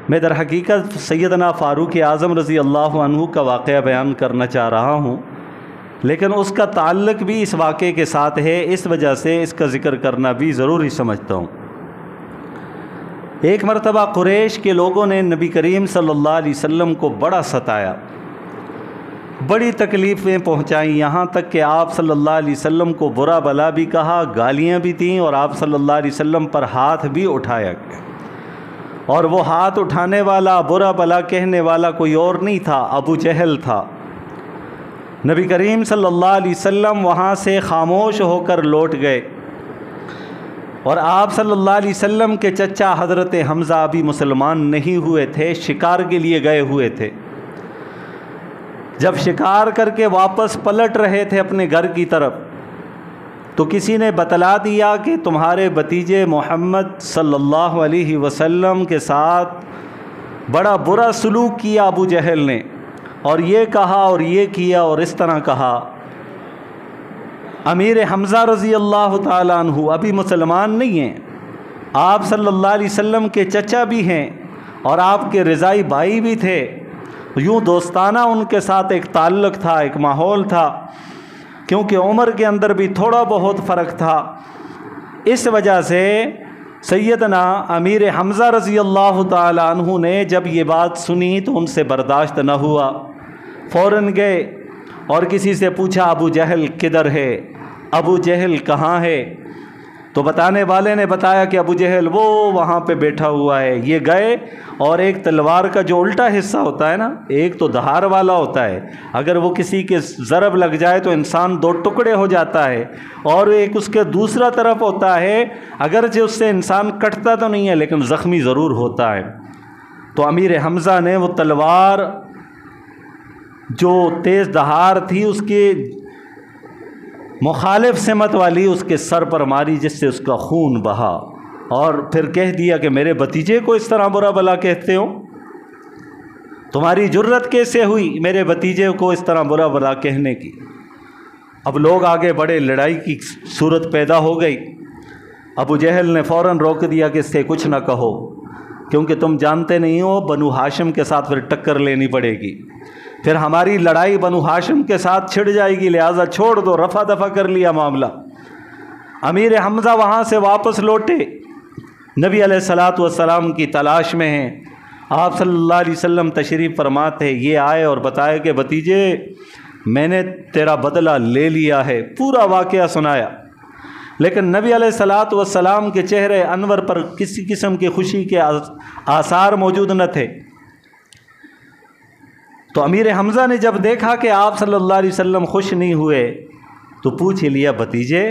میں در حقیقت سیدنا فاروق اعظم رضی اللہ عنہ کا واقعہ بیان کرنا چاہ رہا ہوں، لیکن اس کا تعلق بھی اس واقعے کے ساتھ ہے، اس وجہ سے اس کا ذکر کرنا بھی ضروری سمجھتا ہوں۔ ایک مرتبہ قریش کے لوگوں نے نبی کریم صلی اللہ علیہ وسلم کو بڑا ستایا، بڑی تکلیفیں پہنچائیں، یہاں تک کہ آپ صلی اللہ علیہ وسلم کو برا بلا بھی کہا، گالیاں بھی دیں، اور آپ صلی اللہ علیہ وسلم پر ہاتھ بھی اٹھایا گیا۔ اور وہ ہاتھ اٹھانے والا، برا بلا کہنے والا کوئی اور نہیں تھا، ابو جہل تھا۔ نبی کریم صلی اللہ علیہ وسلم وہاں سے خاموش ہو کر لوٹ گئے، اور آپ صلی اللہ علیہ وسلم کے چچا حضرت حمزہ ابھی مسلمان نہیں ہوئے تھے، شکار کے لیے گئے ہوئے تھے۔ جب شکار کر کے واپس پلٹ رہے تھے اپنے گھر کی طرف، تو کسی نے بتلا دیا کہ تمہارے بھتیجے محمد صلی اللہ علیہ وسلم کے ساتھ بڑا برا سلوک کیا ابو جہل نے، اور یہ کہا اور یہ کیا اور اس طرح کہا۔ امیر حمزہ رضی اللہ تعالیٰ عنہ ابھی مسلمان نہیں ہیں، آپ صلی اللہ علیہ وسلم کے چچا بھی ہیں اور آپ کے رضائی بھائی بھی تھے، یوں دوستانہ ان کے ساتھ ایک تعلق تھا، ایک ماحول تھا، کیونکہ عمر کے اندر بھی تھوڑا بہت فرق تھا۔ اس وجہ سے سیدنا امیر حمزہ رضی اللہ تعالیٰ عنہ نے جب یہ بات سنی تو ان سے برداشت نہ ہوا، فوراً گئے اور کسی سے پوچھا ابو جہل کدھر ہے، ابو جہل کہاں ہے؟ تو بتانے والے نے بتایا کہ ابو جہل وہ وہاں پہ بیٹھا ہوا ہے۔ یہ گئے اور ایک تلوار کا جو الٹا حصہ ہوتا ہے نا، ایک تو دھار والا ہوتا ہے، اگر وہ کسی کے ضرب لگ جائے تو انسان دو ٹکڑے ہو جاتا ہے، اور ایک اس کے دوسرا طرف ہوتا ہے، اگرچہ اس سے انسان کٹتا تو نہیں ہے لیکن زخمی ضرور ہوتا ہے۔ تو امیر حمزہ نے وہ تلوار جو تیز دھار تھی اس کے مخالف سمت والی اس کے سر پر ماری، جس سے اس کا خون بہا، اور پھر کہہ دیا کہ میرے بھتیجے کو اس طرح برا بلا کہتے ہو، تمہاری جرت کیسے ہوئی میرے بھتیجے کو اس طرح برا بلا کہنے کی؟ اب لوگ آگے بڑے، لڑائی کی صورت پیدا ہو گئی۔ ابو جہل نے فوراً روک دیا کہ اس سے کچھ نہ کہو، کیونکہ تم جانتے نہیں ہو بنو ہاشم کے ساتھ پھر ٹکر لینی پڑے گی، پھر ہماری لڑائی بنو ہاشم کے ساتھ چھڑ جائے گی، لہٰذا چھوڑ دو، رفع دفع کر لیا معاملہ۔ امیر حمزہ وہاں سے واپس لوٹے، نبی علیہ الصلاۃ والسلام کی تلاش میں ہیں۔ آپ صلی اللہ علیہ وسلم تشریف فرما تھے، یہ آئے اور بتایا کہ بھتیجے میں نے تیرا بدلہ لے لیا ہے، پورا واقعہ سنایا۔ لیکن نبی علیہ الصلاۃ والسلام کے چہرے انور پر کسی قسم کی خوشی کے آثار موجود نہ تھے۔ تو امیر حمزہ نے جب دیکھا کہ آپ صلی اللہ علیہ وسلم خوش نہیں ہوئے تو پوچھ لیا، بھتیجے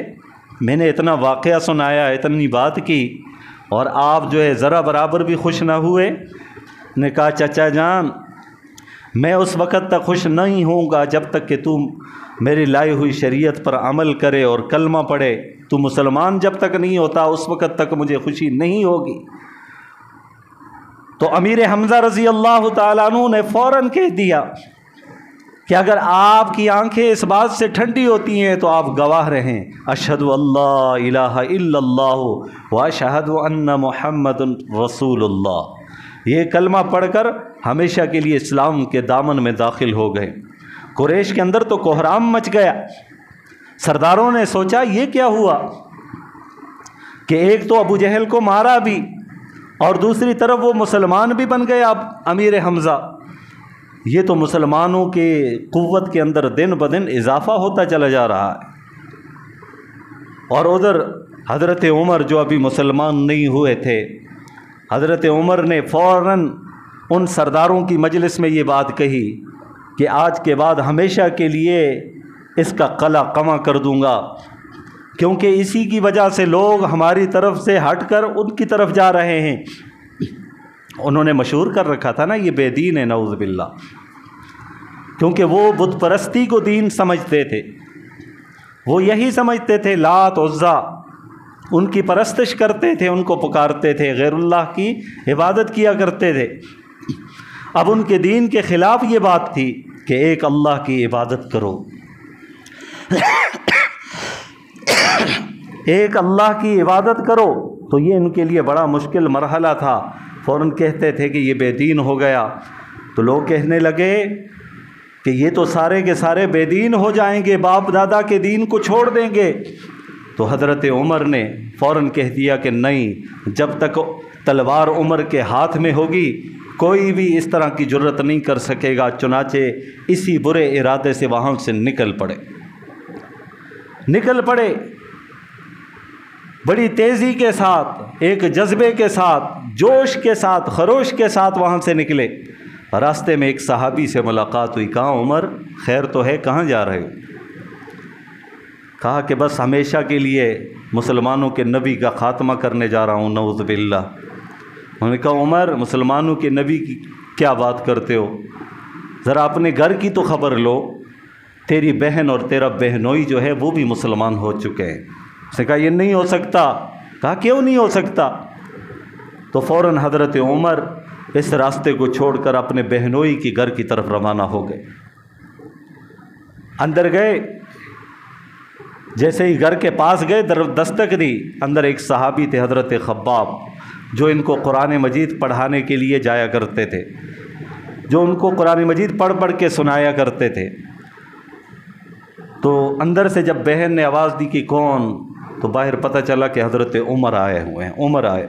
میں نے اتنا واقعہ سنایا، اتنی بات کی، اور آپ جو ہے ذرا برابر بھی خوش نہ ہوئے؟ نے کہا چچا جان، میں اس وقت تک خوش نہیں ہوں گا جب تک کہ تم میری لائی ہوئی شریعت پر عمل کرے اور کلمہ پڑھے۔ تو مسلمان جب تک نہیں ہوتا اس وقت تک مجھے خوشی نہیں ہوگی۔ تو امیر حمزہ رضی اللہ تعالیٰ عنہ نے فوراً کہہ دیا کہ اگر آپ کی آنکھیں اس بات سے ٹھنڈی ہوتی ہیں تو آپ گواہ رہیں، اشہد اللہ الہ الا اللہ واشہد ان محمد رسول اللہ، یہ کلمہ پڑھ کر ہمیشہ کے لیے اسلام کے دامن میں داخل ہو گئے۔ قریش کے اندر تو کوہرام مچ گیا، سرداروں نے سوچا یہ کیا ہوا کہ ایک تو ابو جہل کو مارا بھی اور دوسری طرف وہ مسلمان بھی بن گئے اب امیر حمزہ۔ یہ تو مسلمانوں کے قوت کے اندر دن بدن اضافہ ہوتا چلا جا رہا ہے۔ اور ادھر حضرت عمر جو ابھی مسلمان نہیں ہوئے تھے، حضرت عمر نے فوراً ان سرداروں کی مجلس میں یہ بات کہی کہ آج کے بعد ہمیشہ کے لیے اس کا قلع قمع کر دوں گا، کیونکہ اسی کی وجہ سے لوگ ہماری طرف سے ہٹ کر ان کی طرف جا رہے ہیں۔ انہوں نے مشہور کر رکھا تھا نا یہ بے دین ہے نعوذ باللہ، کیونکہ وہ بت پرستی کو دین سمجھتے تھے، وہ یہی سمجھتے تھے، لات عزا ان کی پرستش کرتے تھے، ان کو پکارتے تھے، غیر اللہ کی عبادت کیا کرتے تھے۔ اب ان کے دین کے خلاف یہ بات تھی کہ ایک اللہ کی عبادت کرو، ایک اللہ کی عبادت کرو۔ تو یہ ان کے لیے بڑا مشکل مرحلہ تھا، فوراً کہتے تھے کہ یہ بے دین ہو گیا، تو لوگ کہنے لگے کہ یہ تو سارے کے سارے بے دین ہو جائیں گے، باپ دادا کے دین کو چھوڑ دیں گے۔ تو حضرت عمر نے فوراً کہہ دیا کہ نہیں، جب تک تلوار عمر کے ہاتھ میں ہوگی کوئی بھی اس طرح کی جرت نہیں کر سکے گا۔ چنانچہ اسی برے ارادے سے وہاں سے نکل پڑے بڑی تیزی کے ساتھ، ایک جذبے کے ساتھ، جوش کے ساتھ، خروش کے ساتھ وہاں سے نکلے۔ راستے میں ایک صحابی سے ملاقات ہوئی، کہا عمر خیر تو ہے، کہاں جا رہے ہو؟ کہا کہ بس ہمیشہ کے لیے مسلمانوں کے نبی کا خاتمہ کرنے جا رہا ہوں، نعوذ باللہ۔ انہوں نے کہا عمر مسلمانوں کے نبی کی کیا بات کرتے ہو؟ ذرا اپنے گھر کی تو خبر لو، تیری بہن اور تیرا بہنوئی جو ہے وہ بھی مسلمان ہو چکے ہیں۔ اس نے کہا یہ نہیں ہو سکتا۔ کہا کیوں نہیں ہو سکتا؟ تو فوراً حضرت عمر اس راستے کو چھوڑ کر اپنے بہنوئی کی گھر کی طرف روانہ ہو گئے۔ اندر گئے، جیسے ہی گھر کے پاس گئے دستک دی، اندر ایک صحابی تھے حضرت خباب، جو ان کو قرآن مجید پڑھانے کے لیے جایا کرتے تھے، جو ان کو قرآن مجید پڑھ پڑھ کے سنایا کرتے تھے۔ تو اندر سے جب بہن نے آواز دی کہ کون، تو باہر پتہ چلا کہ حضرت عمر آئے ہوئے ہیں، عمر آئے۔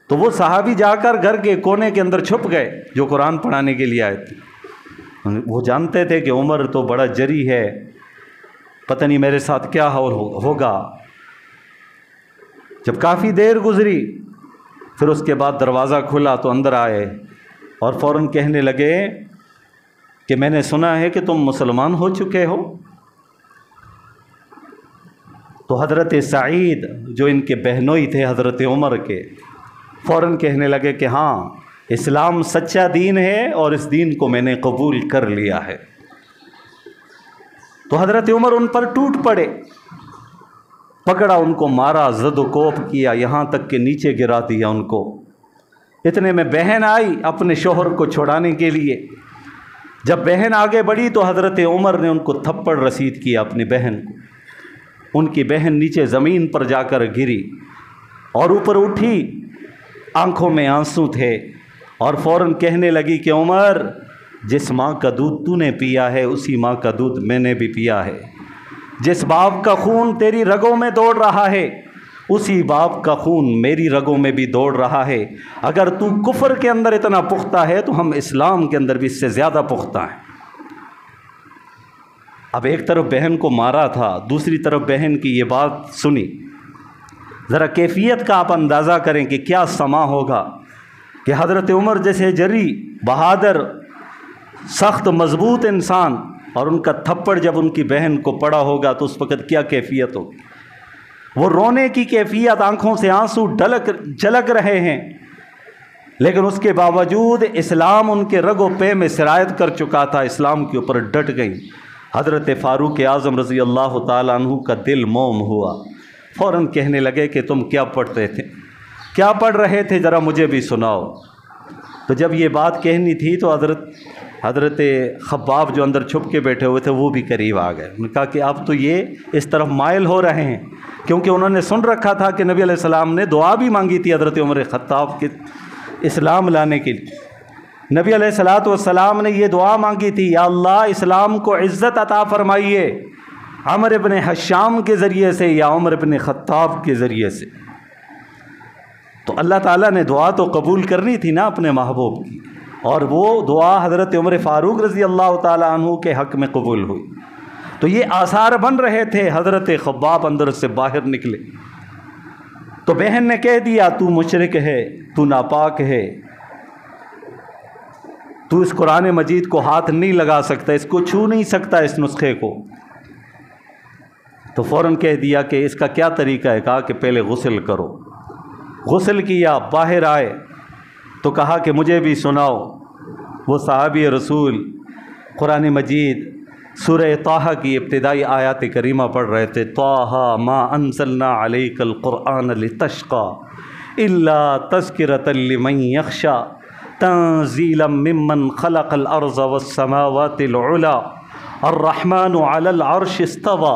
تو وہ صحابی جا کر گھر کے کونے کے اندر چھپ گئے جو قرآن پڑھانے کے لیے آئے تھے۔ وہ جانتے تھے کہ عمر تو بڑا جری ہے، پتہ نہیں میرے ساتھ کیا ہوگا۔ جب کافی دیر گزری پھر اس کے بعد دروازہ کھلا تو اندر آئے اور فوراً کہنے لگے کہ میں نے سنا ہے کہ تم مسلمان ہو چکے ہو۔ تو حضرت سعید جو ان کے بہنوئی تھے حضرت عمر کے، فوراً کہنے لگے کہ ہاں اسلام سچا دین ہے اور اس دین کو میں نے قبول کر لیا ہے۔ تو حضرت عمر ان پر ٹوٹ پڑے، پکڑا ان کو، مارا، زد و کوب کیا، یہاں تک کہ نیچے گرا دیا ان کو۔ اتنے میں بہن آئی اپنے شوہر کو چھڑانے کے لیے۔ جب بہن آگے بڑھی تو حضرت عمر نے ان کو تھپڑ رسید کیا اپنی بہن کو۔ ان کی بہن نیچے زمین پر جا کر گری اور اوپر اٹھی، آنکھوں میں آنسو تھے، اور فوراً کہنے لگی کہ عمر جس ماں کا دودھ تو نے پیا ہے اسی ماں کا دودھ میں نے بھی پیا ہے، جس باپ کا خون تیری رگوں میں دوڑ رہا ہے اسی باپ کا خون میری رگوں میں بھی دوڑ رہا ہے۔ اگر تو کفر کے اندر اتنا پختہ ہے تو ہم اسلام کے اندر بھی اس سے زیادہ پختہ ہیں۔ اب ایک طرف بہن کو مارا تھا، دوسری طرف بہن کی یہ بات سنی۔ ذرا کیفیت کا آپ اندازہ کریں کہ کیا سما ہوگا کہ حضرت عمر جیسے جری، بہادر، سخت مضبوط انسان، اور ان کا تھپڑ جب ان کی بہن کو پڑا ہوگا تو اس وقت کیا کیفیت ہوگی۔ وہ رونے کی کیفیت، آنکھوں سے آنسو جھلک رہے ہیں، لیکن اس کے باوجود اسلام ان کے رگ و پے میں سرایت کر چکا تھا، اسلام کے اوپر ڈٹ گئیں۔ حضرت فاروق اعظم رضی اللہ تعالیٰ عنہ کا دل موم ہوا، فوراً کہنے لگے کہ تم کیا پڑھتے تھے، کیا پڑھ رہے تھے، ذرا مجھے بھی سناؤ۔ تو جب یہ بات کہنی تھی تو حضرت خباب جو اندر چھپ کے بیٹھے ہوئے تھے وہ بھی قریب آ گئے۔ انہوں نے کہا کہ اب تو یہ اس طرف مائل ہو رہے ہیں، کیونکہ انہوں نے سن رکھا تھا کہ نبی علیہ السلام نے دعا بھی مانگی تھی حضرت عمر خطاب کے اسلام لانے کے لیے۔ نبی علیہ السلام نے یہ دعا مانگی تھی، یا اللہ اسلام کو عزت عطا فرمائیے عمر ابن حشام کے ذریعے سے یا عمر ابن خطاب کے ذریعے سے۔ تو اللہ تعالیٰ نے دعا تو قبول کرنی تھی نا اپنے محبوب کی، اور وہ دعا حضرت عمر فاروق رضی اللہ تعالیٰ عنہ کے حق میں قبول ہوئی۔ تو یہ آثار بن رہے تھے، حضرت خباب اندر سے باہر نکلے تو بہن نے کہہ دیا تو مشرک ہے، تو ناپاک ہے، تو اس قرآن مجید کو ہاتھ نہیں لگا سکتا، اس کو چھو نہیں سکتا، اس نسخے کو۔ تو فوراً کہہ دیا کہ اس کا کیا طریقہ ہے؟ کہا کہ پہلے غسل کرو۔ غسل کیا، باہر آئے تو کہا کہ مجھے بھی سناؤ۔ وہ صحابی رسول قرآن مجید سورہ طٰہٰ کی ابتدائی آیات کریمہ پڑھ رہے تھے، طٰہٰ ما انزلنا علیک القرآن لتشقى الا تذکرۃ لمن یخشی تنزیلا ممن خلق الارض والسماوات العلی الرحمن علی العرش استوى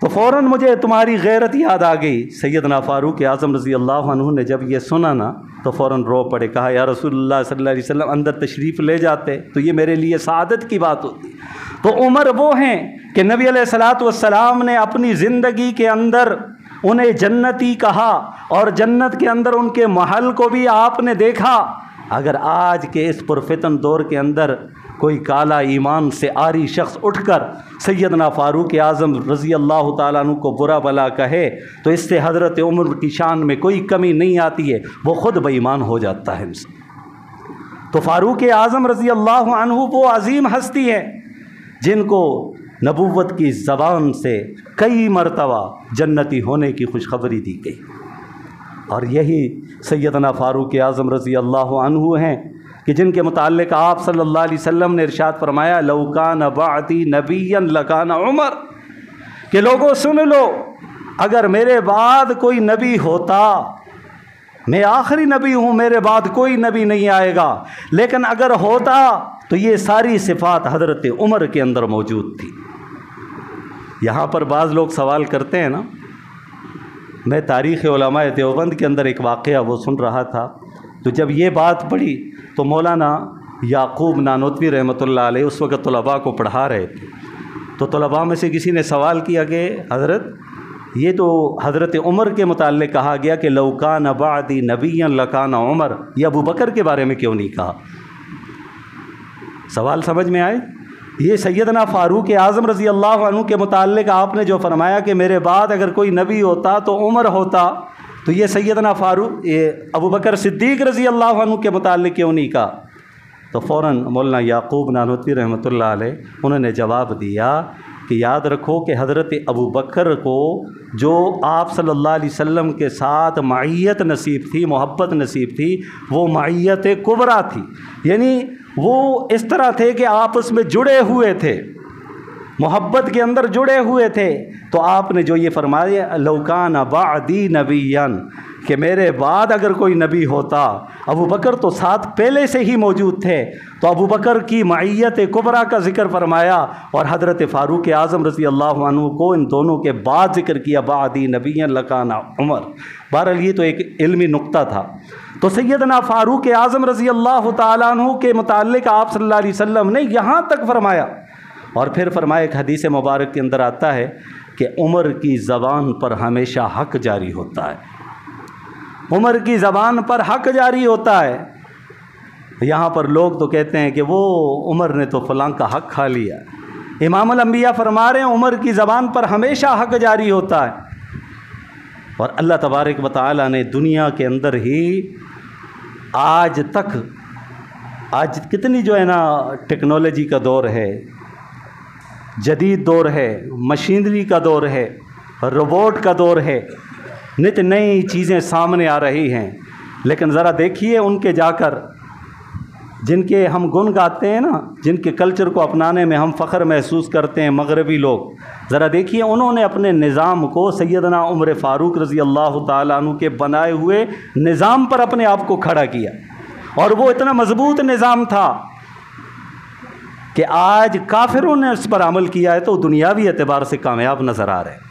تو فوراً مجھے تمہاری غیرت یاد آ گئی۔ سیدنا فاروق اعظم رضی اللہ عنہ نے جب یہ سنا نا تو فوراً رو پڑے، کہا یا رسول اللہ صلی اللہ علیہ وسلم اندر تشریف لے جاتے تو یہ میرے لیے سعادت کی بات ہوتی۔ تو عمر وہ ہیں کہ نبی علیہ الصلوۃ والسلام نے اپنی زندگی کے اندر انہیں جنتی کہا، اور جنت کے اندر ان کے محل کو بھی آپ نے دیکھا۔ اگر آج کے اس پرفتن دور کے اندر کوئی کالا ایمان سے عاری شخص اٹھ کر سیدنا فاروق اعظم رضی اللہ تعالیٰ عنہ کو برا بھلا کہے تو اس سے حضرت عمر کی شان میں کوئی کمی نہیں آتی ہے، وہ خود بے ایمان ہو جاتا ہے انسان۔ تو فاروق اعظم رضی اللہ عنہ وہ عظیم ہستی ہے جن کو نبوت کی زبان سے کئی مرتبہ جنتی ہونے کی خوشخبری دی گئی، اور یہی سیدنا فاروق اعظم رضی اللہ عنہ ہیں کہ جن کے متعلق آپ صلی اللہ علیہ وسلم نے ارشاد فرمایا لو کان بعدی نبیا لکان عمر، کہ لوگوں سن لو اگر میرے بعد کوئی نبی ہوتا، میں آخری نبی ہوں، میرے بعد کوئی نبی نہیں آئے گا، لیکن اگر ہوتا تو یہ ساری صفات حضرت عمر کے اندر موجود تھی۔ یہاں پر بعض لوگ سوال کرتے ہیں نا، میں تاریخ علماء دیوبند کے اندر ایک واقعہ وہ سن رہا تھا، تو جب یہ بات پڑھی تو مولانا یعقوب نانوتوی رحمۃ اللہ علیہ اس وقت طلباء کو پڑھا رہے تھے، تو طلباء میں سے کسی نے سوال کیا کہ حضرت یہ تو حضرت عمر کے متعلق کہا گیا کہ لو کان بعدی نبیا لکان عمر، یہ ابو بکر کے بارے میں کیوں نہیں کہا؟ سوال سمجھ میں آئے؟ یہ سیدنا فاروق اعظم رضی اللہ عنہ کے متعلق آپ نے جو فرمایا کہ میرے بعد اگر کوئی نبی ہوتا تو عمر ہوتا، تو یہ سیدنا فاروق ابو بکر صدیق رضی اللہ عنہ کے متعلق کیوں نہیں کہا؟ تو فوراً مولانا یعقوب نانوتوی رحمۃ اللہ علیہ انہوں نے جواب دیا کہ یاد رکھو کہ حضرت ابو بکر کو جو آپ صلی اللہ علیہ وسلم کے ساتھ معیت نصیب تھی، محبت نصیب تھی، وہ معیت کبریٰ تھی، یعنی وہ اس طرح تھے کہ آپس میں جڑے ہوئے تھے، محبت کے اندر جڑے ہوئے تھے۔ تو آپ نے جو یہ فرمایا لو کان بعدی نبیا، کہ میرے بعد اگر کوئی نبی ہوتا، ابو بکر تو ساتھ پہلے سے ہی موجود تھے، تو ابو بکر کی معیت کبریٰ کا ذکر فرمایا، اور حضرت فاروق اعظم رضی اللہ عنہ کو ان دونوں کے بعد ذکر کیا بعدی نبیا لکان عمر۔ بہرحال یہ تو ایک علمی نقطہ تھا۔ تو سیدنا فاروق اعظم رضی اللہ تعالیٰ عنہ کے متعلق آپ صلی اللہ علیہ وسلم نے یہاں تک فرمایا، اور پھر فرمایا ایک حدیث مبارک کے اندر آتا ہے کہ عمر کی زبان پر ہمیشہ حق جاری ہوتا ہے، عمر کی زبان پر حق جاری ہوتا ہے۔ یہاں پر لوگ تو کہتے ہیں کہ وہ عمر نے تو فلاں کا حق کھا لیا، امام الانبیاء فرما رہے ہیں عمر کی زبان پر ہمیشہ حق جاری ہوتا ہے۔ اور اللہ تبارک و تعالیٰ نے دنیا کے اندر ہی آج تک، آج کتنی جو ہے نا ٹیکنالوجی کا دور ہے، جدید دور ہے، مشینری کا دور ہے، روبوٹ کا دور ہے، نت نئی چیزیں سامنے آ رہی ہیں، لیکن ذرا دیکھیے ان کے جا کر جن کے ہم گن گاتے ہیں نا، جن کے کلچر کو اپنانے میں ہم فخر محسوس کرتے ہیں مغربی لوگ، ذرا دیکھیے انہوں نے اپنے نظام کو سیدنا عمر فاروق رضی اللہ تعالیٰ عنہ کے بنائے ہوئے نظام پر اپنے آپ کو کھڑا کیا، اور وہ اتنا مضبوط نظام تھا کہ آج کافروں نے اس پر عمل کیا ہے تو دنیاوی اعتبار سے کامیاب نظر آ رہے ہیں،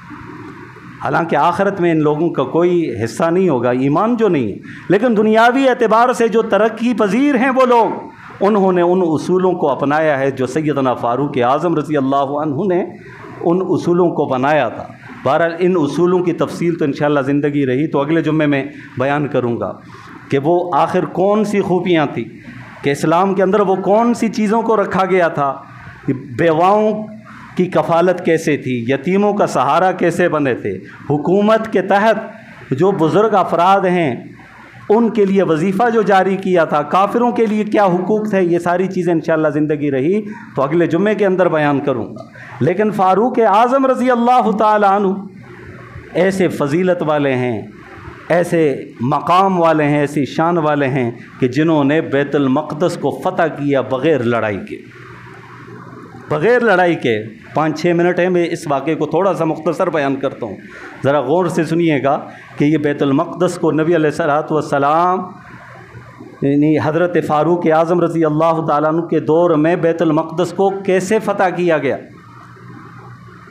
حالانکہ آخرت میں ان لوگوں کا کوئی حصہ نہیں ہوگا، ایمان جو نہیں ہے، لیکن دنیاوی اعتبار سے جو ترقی پذیر ہیں وہ لوگ، انہوں نے ان اصولوں کو اپنایا ہے جو سیدنا فاروق اعظم رضی اللہ عنہ نے ان اصولوں کو بنایا تھا۔ بہرحال ان اصولوں کی تفصیل تو انشاءاللہ زندگی رہی تو اگلے جمعے میں بیان کروں گا کہ وہ آخر کون سی خوبیاں تھیں، کہ اسلام کے اندر وہ کون سی چیزوں کو رکھا گیا تھا، بیواؤں کی کفالت کیسے تھی، یتیموں کا سہارا کیسے بنے تھے، حکومت کے تحت جو بزرگ افراد ہیں ان کے لیے وظیفہ جو جاری کیا تھا، کافروں کے لیے کیا حقوق تھے، یہ ساری چیزیں انشاءاللہ زندگی رہی تو اگلے جمعے کے اندر بیان کروں گا۔ لیکن فاروق اعظم رضی اللہ تعالیٰ عنہ ایسے فضیلت والے ہیں، ایسے مقام والے ہیں، ایسی شان والے ہیں کہ جنہوں نے بیت المقدس کو فتح کیا بغیر لڑائی کے، بغیر لڑائی کے۔ 5-6 منٹ ہیں، میں اس واقعے کو تھوڑا سا مختصر بیان کرتا ہوں، ذرا غور سے سنیے گا کہ یہ بیت المقدس کو نبی علیہ الصلوۃ والسلام یعنی حضرت فاروق اعظم رضی اللہ تعالیٰ عنہ کے دور میں بیت المقدس کو کیسے فتح کیا گیا۔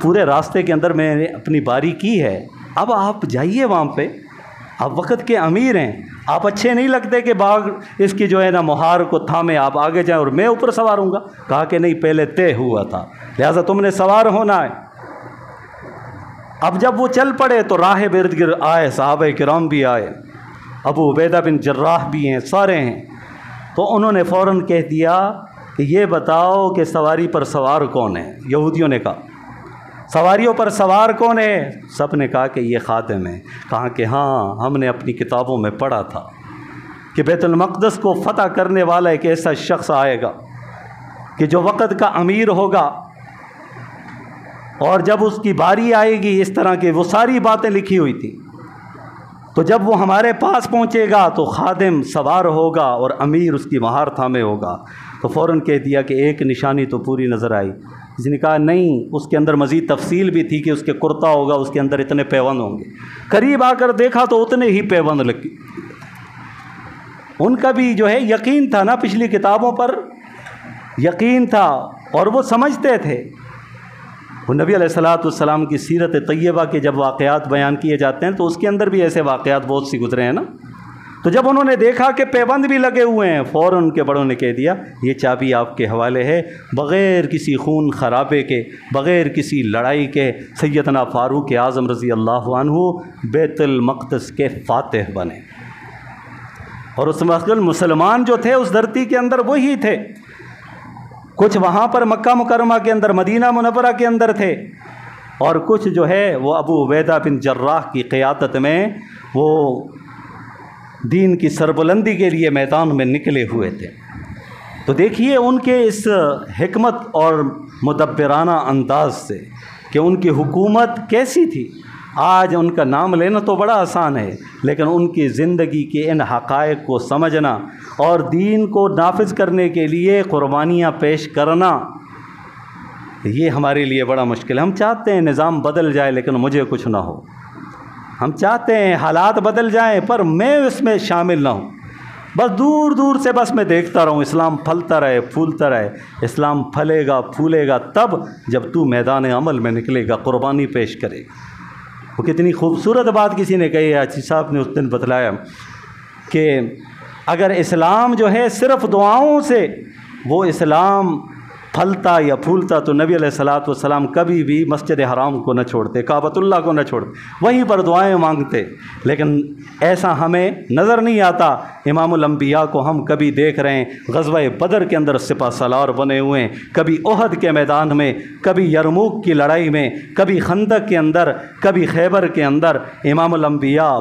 پورے راستے کے اندر میں نے اپنی باری کی ہے، اب آپ جائیے وہاں پہ، آپ وقت کے امیر ہیں، آپ اچھے نہیں لگتے کہ باغ اس کی جو ہے نا مہار کو تھامے آپ آگے جائیں اور میں اوپر سوار ہوں گا؟ کہا کہ نہیں، پہلے طے ہوا تھا، لہٰذا تم نے سوار ہونا ہے۔ اب جب وہ چل پڑے تو راہ ارد گرد آئے، صحابہ کرام بھی آئے، ابو عبیدہ بن جراح بھی ہیں، سارے ہیں، تو انہوں نے فوراً کہہ دیا کہ یہ بتاؤ کہ سواری پر سوار کون ہے؟ یہودیوں نے کہا سواریوں پر سوار کون ہے؟ سب نے کہا کہ یہ خادم ہے۔ کہا کہ ہاں، ہم نے اپنی کتابوں میں پڑھا تھا کہ بیت المقدس کو فتح کرنے والا ایک ایسا شخص آئے گا کہ جو وقت کا امیر ہوگا، اور جب اس کی باری آئے گی اس طرح کی وہ ساری باتیں لکھی ہوئی تھیں، تو جب وہ ہمارے پاس پہنچے گا تو خادم سوار ہوگا اور امیر اس کی مہار تھامے ہوگا۔ تو فوراً کہہ دیا کہ ایک نشانی تو پوری نظر آئی۔ اس نے کہا نہیں، اس کے اندر مزید تفصیل بھی تھی کہ اس کے کرتا ہوگا، اس کے اندر اتنے پیوند ہوں گے۔ قریب آ کر دیکھا تو اتنے ہی پیوند لگے۔ ان کا بھی جو ہے یقین تھا نا، پچھلی کتابوں پر یقین تھا اور وہ سمجھتے تھے۔ وہ نبی علیہ السلام کی سیرت طیبہ کے جب واقعات بیان کیے جاتے ہیں تو اس کے اندر بھی ایسے واقعات بہت سی گزرے ہیں نا۔ تو جب انہوں نے دیکھا کہ پیوند بھی لگے ہوئے ہیں، فوراً ان کے بڑوں نے کہہ دیا یہ چابی آپ کے حوالے ہے، بغیر کسی خون خرابے کے، بغیر کسی لڑائی کے سیدنا فاروق اعظم رضی اللہ عنہ بیت المقدس کے فاتح بنے۔ اور اس وقت مسلمان جو تھے اس دھرتی کے اندر وہی تھے، کچھ وہاں پر مکہ مکرمہ کے اندر، مدینہ منورہ کے اندر تھے، اور کچھ جو ہے وہ ابو عبیدہ بن جراح کی قیادت میں وہ دین کی سربلندی کے لیے میدان میں نکلے ہوئے تھے۔ تو دیکھیے ان کے اس حکمت اور مدبرانہ انداز سے کہ ان کی حکومت کیسی تھی۔ آج ان کا نام لینا تو بڑا آسان ہے، لیکن ان کی زندگی کے ان حقائق کو سمجھنا اور دین کو نافذ کرنے کے لیے قربانیاں پیش کرنا، یہ ہمارے لیے بڑا مشکل ہے۔ ہم چاہتے ہیں نظام بدل جائے لیکن مجھے کچھ نہ ہو، ہم چاہتے ہیں حالات بدل جائیں پر میں اس میں شامل نہ ہوں، بس دور دور سے بس میں دیکھتا رہوں اسلام پھلتا رہے پھولتا رہے۔ اسلام پھلے گا پھولے گا تب جب تو میدان عمل میں نکلے گا، قربانی پیش کرے گا۔ وہ کتنی خوبصورت بات کسی نے کہی ہے، اچھی صاحب نے اس دن بتلایا کہ اگر اسلام جو ہے صرف دعاؤں سے وہ اسلام پھلتا یا پھولتا تو نبی علیہ السلام کبھی بھی مسجد حرام کو نہ چھوڑتے، کعبۃ اللہ کو نہ چھوڑتے، وہیں پر دعائیں مانگتے۔ لیکن ایسا ہمیں نظر نہیں آتا۔ امام الانبیاء کو ہم کبھی دیکھ رہے ہیں غزوہ بدر کے اندر سپہ سالار بنے ہوئے ہیں، کبھی احد کے میدان میں، کبھی یرموک کی لڑائی میں، کبھی خندق کے اندر، کبھی خیبر کے اندر۔ امام الانبیاء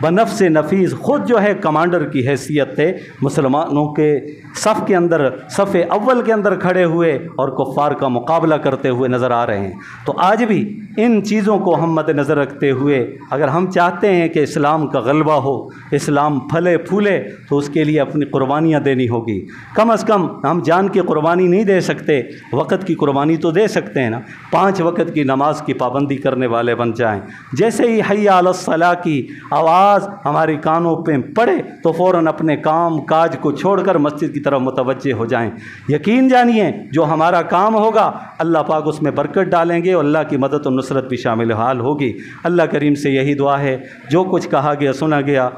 بنفس نفیس خود جو ہے کمانڈر کی حیثیت تھے، مسلمانوں کے صف کے اندر، صف اول کے اندر کھڑے ہوئے اور کفار کا مقابلہ کرتے ہوئے نظر آ رہے ہیں۔ تو آج بھی ان چیزوں کو ہم مد نظر رکھتے ہوئے اگر ہم چاہتے ہیں کہ اسلام کا غلبہ ہو، اسلام پھلے پھولے، تو اس کے لیے اپنی قربانیاں دینی ہوگی۔ کم از کم ہم جان کی قربانی نہیں دے سکتے، وقت کی قربانی تو دے سکتے ہیں نا۔ 5 وقت کی نماز کی پابندی کرنے والے بن جائیں۔ جیسے ہی حی علی الصلاۃ کی آواز ہماری کانوں پہ پڑے تو فوراً اپنے کام کاج کو چھوڑ کر مسجد کی طرف متوجہ ہو جائیں۔ یقین جانیے جو ہمارا کام ہوگا اللہ پاک اس میں برکت ڈالیں گے اور اللہ کی مدد و نصرت بھی شامل حال ہوگی۔ اللہ کریم سے یہی دعا ہے، جو کچھ کہا گیا سنا گیا